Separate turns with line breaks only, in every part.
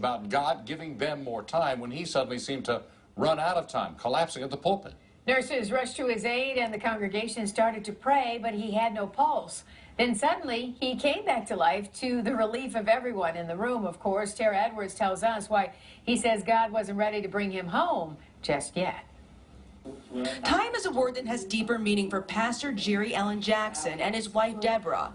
about God giving them more time when he suddenly seemed to run out of time, collapsing at the pulpit.
Nurses rushed to his aid and the congregation started to pray, but he had no pulse. Then suddenly, he came back to life, to the relief of everyone in the room, of course. Tara Edwards tells us why he says God wasn't ready to bring him home just yet.
Time is a word that has deeper meaning for Pastor Jerry Allen Jackson and his wife Deborah.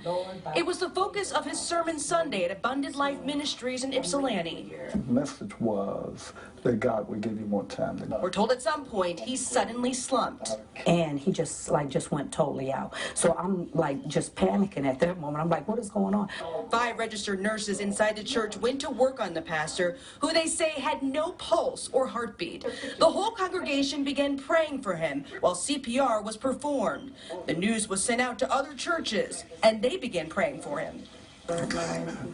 It was the focus of his sermon Sunday at Abundant Life Ministries in Ypsilanti.
The message was that God would give you more time.
We're told at some point he suddenly slumped.
And he just went totally out. So I'm just panicking at that moment. I'm like, what is going on?
5 registered nurses inside the church went to work on the pastor, who they say had no pulse or heartbeat. The whole congregation began praying for him while CPR was performed. The news was sent out to other churches, and they began praying for him.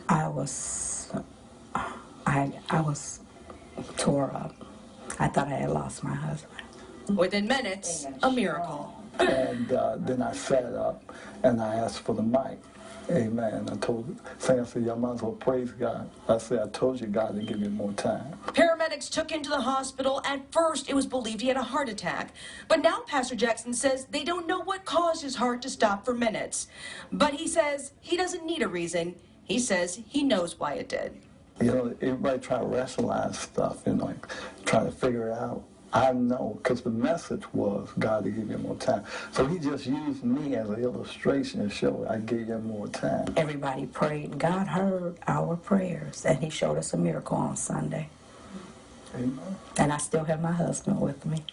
I was tore up. I thought I had lost my husband.
Within minutes, a miracle.
And then I sat up and I asked for the mic. Amen. I told Sam, y'all might as well praise God. I said, I told you God to give you more time.
Paramedics took him to the hospital. At first, it was believed he had a heart attack. But now Pastor Jackson says they don't know what caused his heart to stop for minutes. But he says he doesn't need a reason. He says he knows why it did.
You know, everybody try to rationalize stuff, like trying to figure it out. I know, because the message was God to give you more time. So he just used me as an illustration to show I gave you more time.
Everybody prayed, and God heard our prayers, and he showed us a miracle on Sunday.
Amen.
And I still have my husband with me.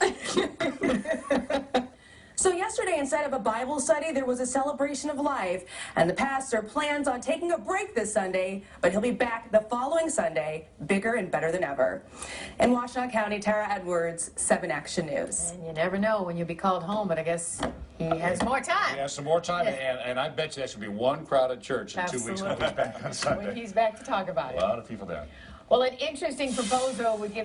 So yesterday, instead of a Bible study, there was a celebration of life. And the pastor plans on taking a break this Sunday, but he'll be back the following Sunday, bigger and better than ever. In Washtenaw County, Tara Edwards, 7 Action News.
And you never know when you'll be called home, but I guess he has more time.
He has some more time, and I bet you that should be one crowded church in 2 weeks when he's back on Sunday.
When he's back to talk about it.
A lot of people there.
Well, an interesting proposal would give